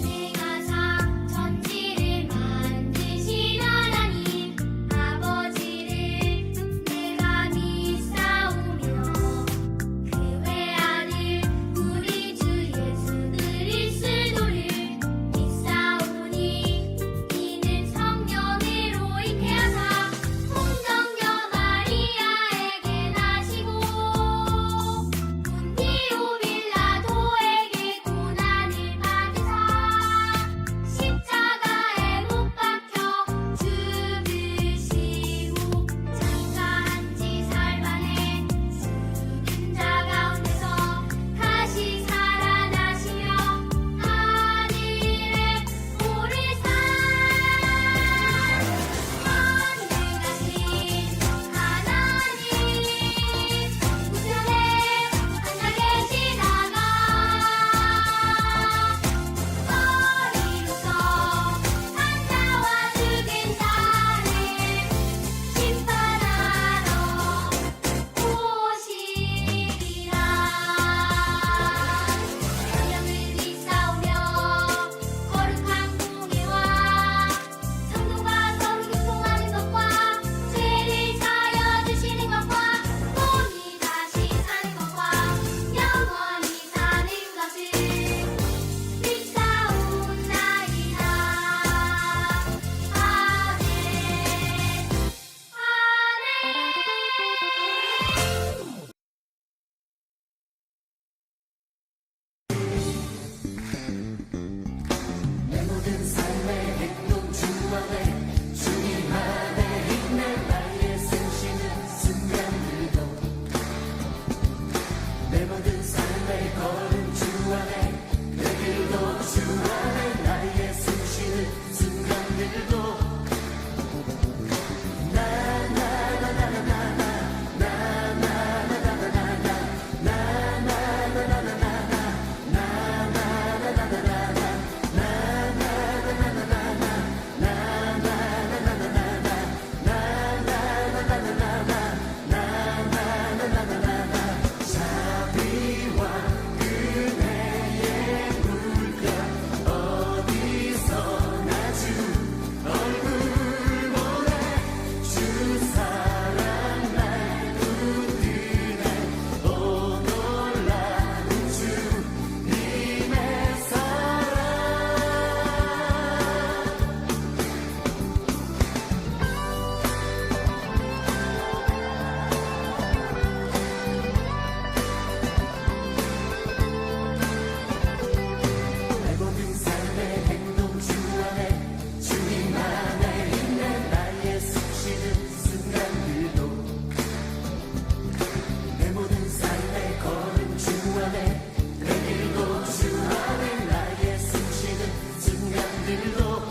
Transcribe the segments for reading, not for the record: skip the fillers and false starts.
내가사 천지를 만드신 하나님 아버지를 내가 믿사오며 그 외아들 우리 주 예수 그리스도를 믿사오니 이는 성령으로 잉태하사 동정녀 마리아에게 나시고 본디오 빌라도에게 고난을 받으사 십자가에 못 박혀 죽으시고 장사한 지 살만에 죽은 자 가운데서 다시 살아나시며 하늘에 오르사 만능하신 하나님 우편에 앉아 계시다가 머리로서 산자와 죽은 자를 심판하러 오시리라. 성령을 믿사오며 거룩한 공예와 성도가 서로 교통하는 것과 죄를 사하여 주시는 것과 몸이 다시 사는 것과 영원히 사는 것을 믿사옵나이다. 아멘. 아멘. 내 모든 삶의 행동 주 안에 주님 안에 있는 나의 숨쉬는 순간들도 내 모든 삶의 걸음 주 안에 내 길도 주 안에 나의 숨쉬는 순간들도 내 모든 삶의 행동 주 안에 주님 안에 있는 나의 숨쉬는 순간들도 내 모든 삶의 걸음 주 안에 내 길도 주 안에 나의 숨쉬는 순간들도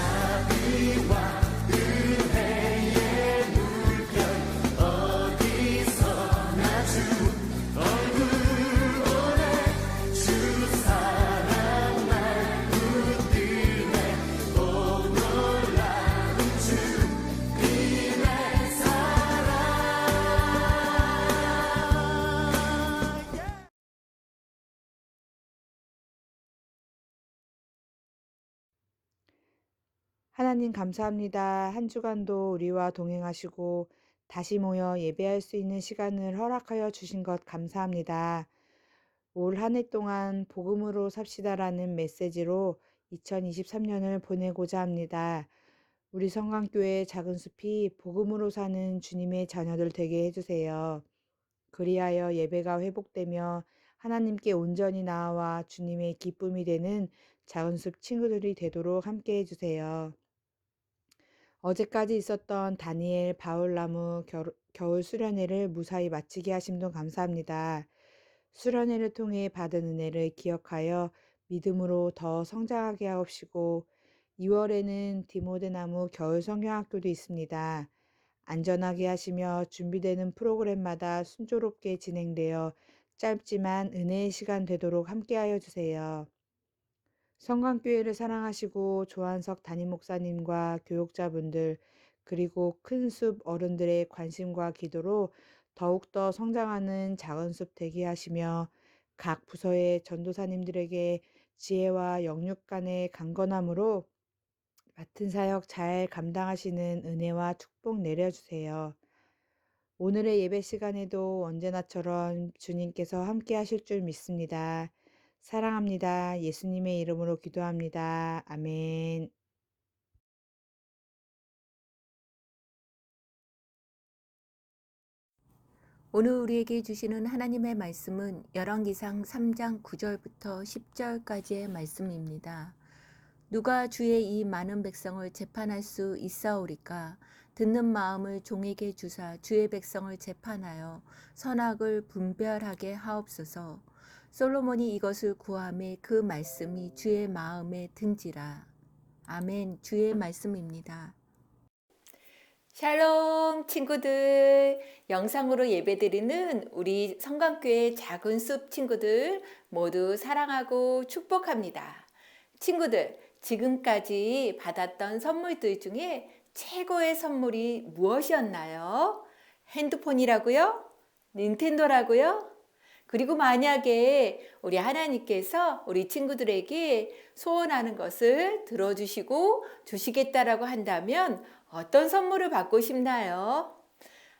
자비와 은혜의 물결 어디서나 주 얼굴 보내 주 사랑 날 붙드네 오 놀라운 주님의 사랑. 하나님 감사합니다. 한 주간도 우리와 동행하시고 다시 모여 예배할 수 있는 시간을 허락하여 주신 것 감사합니다. 올 한 해 동안 복음으로 삽시다라는 메시지로 2023년을 보내고자 합니다. 우리 성강교회 작은 숲이 복음으로 사는 주님의 자녀들 되게 해주세요. 그리하여 예배가 회복되며 하나님께 온전히 나아와 주님의 기쁨이 되는 작은 숲 친구들이 되도록 함께 해주세요. 어제까지 있었던 다니엘, 바울나무 겨울 수련회를 무사히 마치게 하심도 감사합니다. 수련회를 통해 받은 은혜를 기억하여 믿음으로 더 성장하게 하옵시고 2월에는 디모데나무 겨울 성경학교도 있습니다. 안전하게 하시며 준비되는 프로그램마다 순조롭게 진행되어 짧지만 은혜의 시간 되도록 함께하여 주세요. 성광교회를 사랑하시고 조한석 담임 목사님과 교육자분들 그리고 큰 숲 어른들의 관심과 기도로 더욱더 성장하는 작은 숲 되게 하시며 각 부서의 전도사님들에게 지혜와 영육 간의 강건함으로 맡은 사역 잘 감당하시는 은혜와 축복 내려주세요. 오늘의 예배 시간에도 언제나처럼 주님께서 함께 하실 줄 믿습니다. 사랑합니다. 예수님의 이름으로 기도합니다. 아멘. 오늘 우리에게 주시는 하나님의 말씀은 열왕기상 3장 9절부터 10절까지의 말씀입니다. 누가 주의 이 많은 백성을 재판할 수 있사오리까? 듣는 마음을 종에게 주사 주의 백성을 재판하여 선악을 분별하게 하옵소서. 솔로몬이 이것을 구하매 그 말씀이 주의 마음에 든지라. 아멘. 주의 말씀입니다. 샬롬 친구들, 영상으로 예배드리는 우리 성광교회 작은 숲 친구들 모두 사랑하고 축복합니다. 친구들, 지금까지 받았던 선물들 중에 최고의 선물이 무엇이었나요? 핸드폰이라고요? 닌텐도라고요? 그리고 만약에 우리 하나님께서 우리 친구들에게 소원하는 것을 들어주시고 주시겠다라고 한다면 어떤 선물을 받고 싶나요?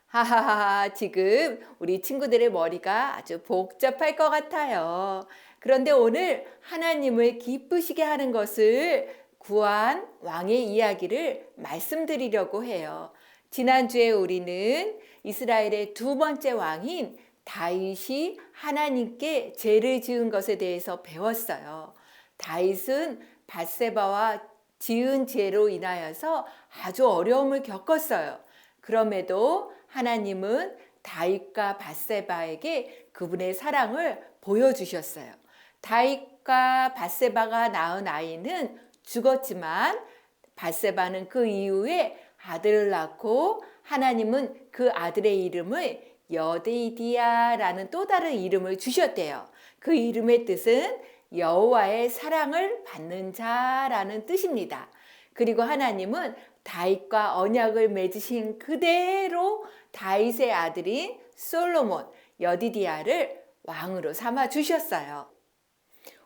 하하하, 지금 우리 친구들의 머리가 아주 복잡할 것 같아요. 그런데 오늘 하나님을 기쁘시게 하는 것을 구한 왕의 이야기를 말씀드리려고 해요. 지난주에 우리는 이스라엘의 두 번째 왕인 다윗이 하나님께 죄를 지은 것에 대해서 배웠어요. 다윗은 밧세바와 지은 죄로 인하여서 아주 어려움을 겪었어요. 그럼에도 하나님은 다윗과 밧세바에게 그분의 사랑을 보여주셨어요. 다윗과 밧세바가 낳은 아이는 죽었지만 밧세바는 그 이후에 아들을 낳고 하나님은 그 아들의 이름을 여디디아라는 또 다른 이름을 주셨대요. 그 이름의 뜻은 여호와의 사랑을 받는 자라는 뜻입니다. 그리고 하나님은 다윗과 언약을 맺으신 그대로 다윗의 아들인 솔로몬, 여디디아를 왕으로 삼아 주셨어요.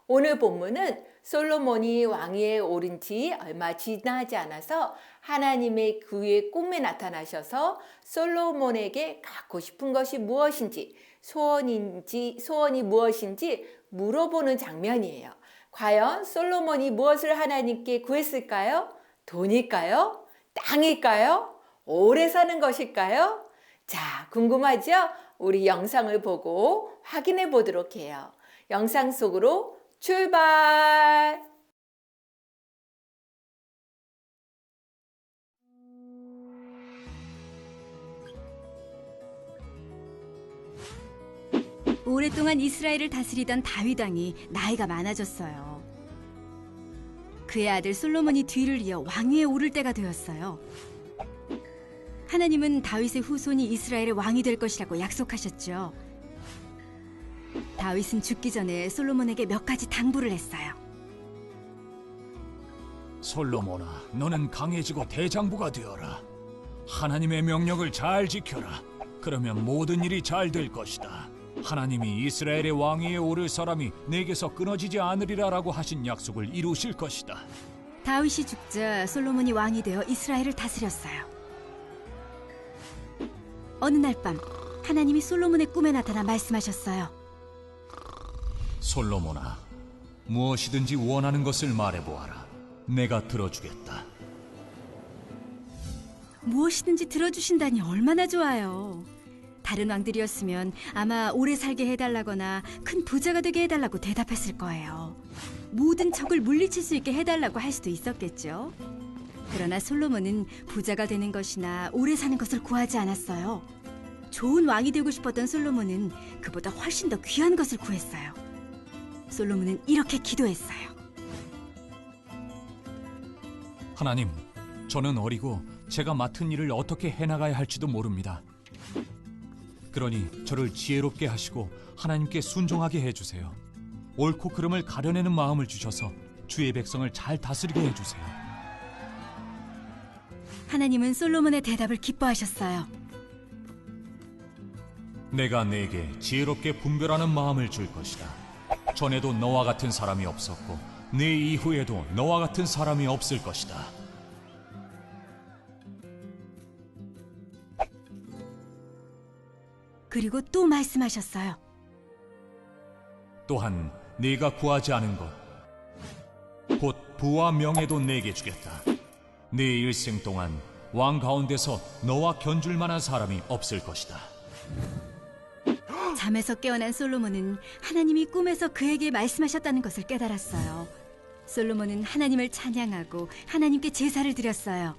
오늘 본문은 솔로몬이 왕위에 오른 지 얼마 지나지 않아서 하나님의 그의 꿈에 나타나셔서 솔로몬에게 갖고 싶은 것이 무엇인지, 소원이 무엇인지 물어보는 장면이에요. 과연 솔로몬이 무엇을 하나님께 구했을까요? 돈일까요? 땅일까요? 오래 사는 것일까요? 자, 궁금하죠? 우리 영상을 보고 확인해 보도록 해요. 영상 속으로 출발! 오랫동안 이스라엘을 다스리던 다윗 왕이 나이가 많아졌어요. 그의 아들 솔로몬이 뒤를 이어 왕위에 오를 때가 되었어요. 하나님은 다윗의 후손이 이스라엘의 왕이 될 것이라고 약속하셨죠. 다윗은 죽기 전에 솔로몬에게 몇 가지 당부를 했어요. 솔로몬아, 너는 강해지고 대장부가 되어라. 하나님의 명령을 잘 지켜라. 그러면 모든 일이 잘 될 것이다. 하나님이 이스라엘의 왕위에 오를 사람이 내게서 끊어지지 않으리라라고 하신 약속을 이루실 것이다. 다윗이 죽자 솔로몬이 왕이 되어 이스라엘을 다스렸어요. 어느 날 밤 하나님이 솔로몬의 꿈에 나타나 말씀하셨어요. 솔로몬아, 무엇이든지 원하는 것을 말해보아라. 내가 들어주겠다. 무엇이든지 들어주신다니 얼마나 좋아요. 다른 왕들이었으면 아마 오래 살게 해달라거나 큰 부자가 되게 해달라고 대답했을 거예요. 모든 적을 물리칠 수 있게 해달라고 할 수도 있었겠죠. 그러나 솔로몬은 부자가 되는 것이나 오래 사는 것을 구하지 않았어요. 좋은 왕이 되고 싶었던 솔로몬은 그보다 훨씬 더 귀한 것을 구했어요. 솔로몬은 이렇게 기도했어요. 하나님, 저는 어리고 제가 맡은 일을 어떻게 해나가야 할지도 모릅니다. 그러니 저를 지혜롭게 하시고 하나님께 순종하게 해주세요. 옳고 그름을 가려내는 마음을 주셔서 주의 백성을 잘 다스리게 해주세요. 하나님은 솔로몬의 대답을 기뻐하셨어요. 내가 네게 지혜롭게 분별하는 마음을 줄 것이다. 전에도 너와 같은 사람이 없었고 네 이후에도 너와 같은 사람이 없을 것이다. 그리고 또 말씀하셨어요. 또한 네가 구하지 않은 것, 곧 부와 명예도 내게 주겠다. 네 일생 동안 왕 가운데서 너와 견줄 만한 사람이 없을 것이다. 잠에서 깨어난 솔로몬은 하나님이 꿈에서 그에게 말씀하셨다는 것을 깨달았어요. 솔로몬은 하나님을 찬양하고 하나님께 제사를 드렸어요.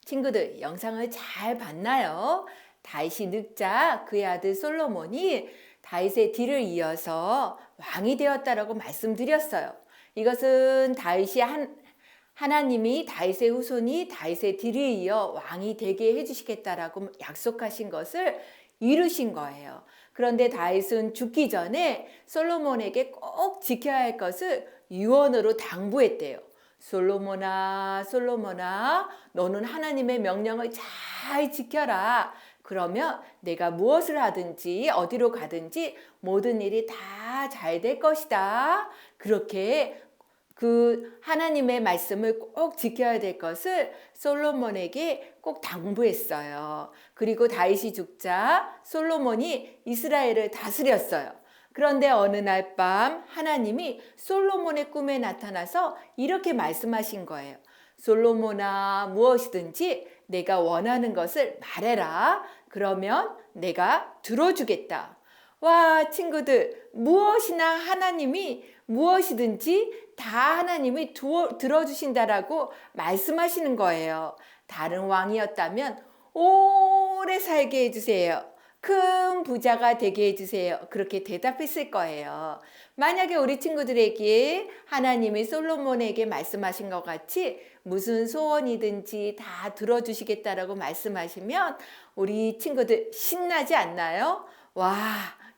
친구들, 영상을 잘 봤나요? 다윗이 늙자 그의 아들 솔로몬이 다윗의 뒤를 이어서 왕이 되었다라고 말씀드렸어요. 이것은 하나님이 다윗의 후손이 다윗의 뒤를 이어 왕이 되게 해주시겠다라고 약속하신 것을 이루신 거예요. 그런데 다윗은 죽기 전에 솔로몬에게 꼭 지켜야 할 것을 유언으로 당부했대요. 솔로몬아, 솔로몬아, 너는 하나님의 명령을 잘 지켜라. 그러면 내가 무엇을 하든지 어디로 가든지 모든 일이 다 잘 될 것이다. 그렇게 그 하나님의 말씀을 꼭 지켜야 될 것을 솔로몬에게 꼭 당부했어요. 그리고 다윗이 죽자 솔로몬이 이스라엘을 다스렸어요. 그런데 어느 날 밤 하나님이 솔로몬의 꿈에 나타나서 이렇게 말씀하신 거예요. 솔로몬아, 무엇이든지 내가 원하는 것을 말해라. 그러면 내가 들어주겠다. 와, 친구들, 무엇이나 하나님이 무엇이든지 다 하나님이 들어주신다라고 말씀하시는 거예요. 다른 왕이었다면 오래 살게 해주세요. 큰 부자가 되게 해주세요. 그렇게 대답했을 거예요. 만약에 우리 친구들에게 하나님이 솔로몬에게 말씀하신 것 같이 무슨 소원이든지 다 들어주시겠다라고 말씀하시면 우리 친구들 신나지 않나요? 와,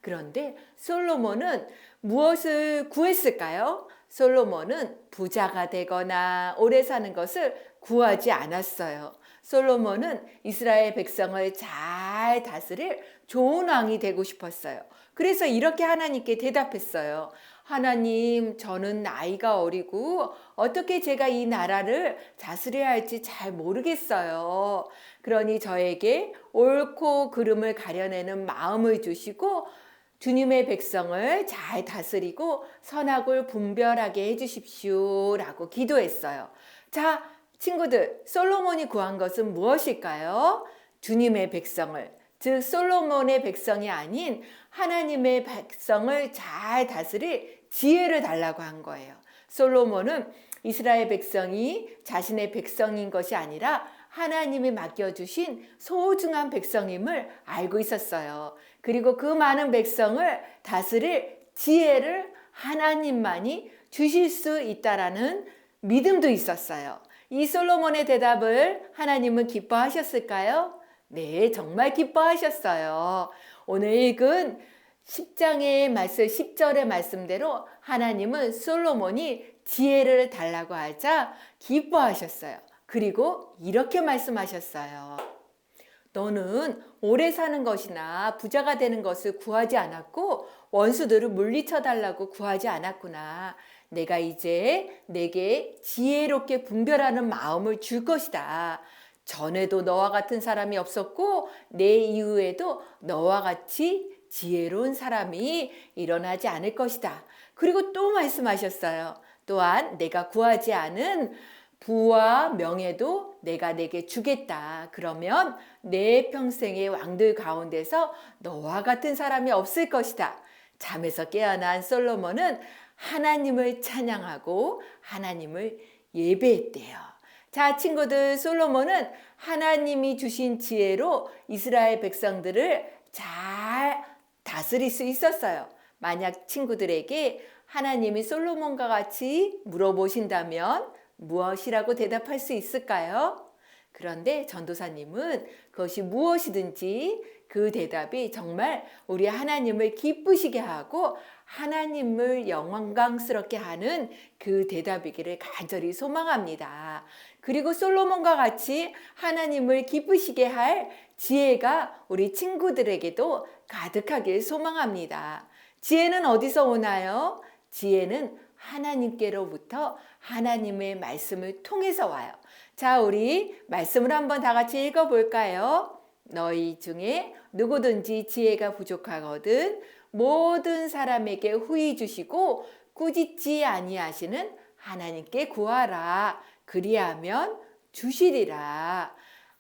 그런데 솔로몬은 무엇을 구했을까요? 솔로몬은 부자가 되거나 오래 사는 것을 구하지 않았어요. 솔로몬은 이스라엘 백성을 잘 다스릴 좋은 왕이 되고 싶었어요. 그래서 이렇게 하나님께 대답했어요. 하나님, 저는 나이가 어리고 어떻게 제가 이 나라를 다스려야 할지 잘 모르겠어요. 그러니 저에게 옳고 그름을 가려내는 마음을 주시고 주님의 백성을 잘 다스리고 선악을 분별하게 해주십시오 라고 기도했어요. 자, 친구들, 솔로몬이 구한 것은 무엇일까요? 주님의 백성을, 즉 솔로몬의 백성이 아닌 하나님의 백성을 잘 다스릴 지혜를 달라고 한 거예요. 솔로몬은 이스라엘 백성이 자신의 백성인 것이 아니라 하나님이 맡겨주신 소중한 백성임을 알고 있었어요. 그리고 그 많은 백성을 다스릴 지혜를 하나님만이 주실 수 있다라는 믿음도 있었어요. 이 솔로몬의 대답을 하나님은 기뻐하셨을까요? 네, 정말 기뻐하셨어요. 오늘 읽은 10장의 말씀, 10절의 말씀대로 하나님은 솔로몬이 지혜를 달라고 하자 기뻐하셨어요. 그리고 이렇게 말씀하셨어요. 너는 오래 사는 것이나 부자가 되는 것을 구하지 않았고 원수들을 물리쳐 달라고 구하지 않았구나. 내가 이제 내게 지혜롭게 분별하는 마음을 줄 것이다. 전에도 너와 같은 사람이 없었고 내 이후에도 너와 같이 지혜로운 사람이 일어나지 않을 것이다. 그리고 또 말씀하셨어요. 또한 내가 구하지 않은 부와 명예도 내가 내게 주겠다. 그러면 내 평생의 왕들 가운데서 너와 같은 사람이 없을 것이다. 잠에서 깨어난 솔로몬은 하나님을 찬양하고 하나님을 예배했대요. 자, 친구들, 솔로몬은 하나님이 주신 지혜로 이스라엘 백성들을 잘 다스릴 수 있었어요. 만약 친구들에게 하나님이 솔로몬과 같이 물어보신다면 무엇이라고 대답할 수 있을까요? 그런데 전도사님은 그것이 무엇이든지 그 대답이 정말 우리 하나님을 기쁘시게 하고 하나님을 영광스럽게 하는 그 대답이기를 간절히 소망합니다. 그리고 솔로몬과 같이 하나님을 기쁘시게 할 지혜가 우리 친구들에게도 가득하길 소망합니다. 지혜는 어디서 오나요? 지혜는 하나님께로부터 하나님의 말씀을 통해서 와요. 자, 우리 말씀을 한번 다 같이 읽어볼까요? 너희 중에 누구든지 지혜가 부족하거든 모든 사람에게 후히 주시고 꾸짖지 아니하시는 하나님께 구하라. 그리하면 주시리라.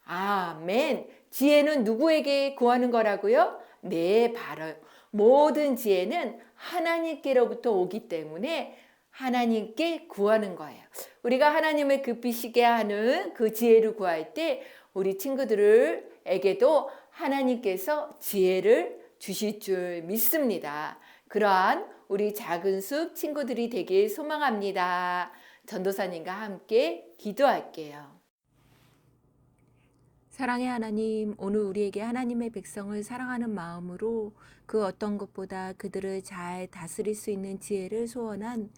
아멘. 지혜는 누구에게 구하는 거라고요? 네, 바로 모든 지혜는 하나님께로부터 오기 때문에 하나님께 구하는 거예요. 우리가 하나님을 급히시게 하는 그 지혜를 구할 때 우리 친구들에게도 하나님께서 지혜를 주실 줄 믿습니다. 그러한 우리 작은 숲 친구들이 되길 소망합니다. 전도사님과 함께 기도할게요. 사랑의 하나님, 오늘 우리에게 하나님의 백성을 사랑하는 마음으로 그 어떤 것보다 그들을 잘 다스릴 수 있는 지혜를 소원한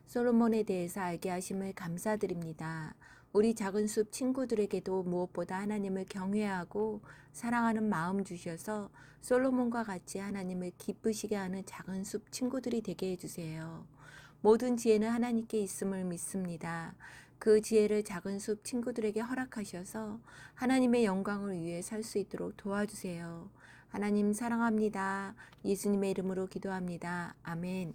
솔로몬에 대해서 알게 하심을 감사드립니다. 우리 작은 숲 친구들에게도 무엇보다 하나님을 경외하고 사랑하는 마음 주셔서 솔로몬과 같이 하나님을 기쁘시게 하는 작은 숲 친구들이 되게 해주세요. 모든 지혜는 하나님께 있음을 믿습니다. 그 지혜를 작은 숲 친구들에게 허락하셔서 하나님의 영광을 위해 살 수 있도록 도와주세요. 하나님 사랑합니다. 예수님의 이름으로 기도합니다. 아멘.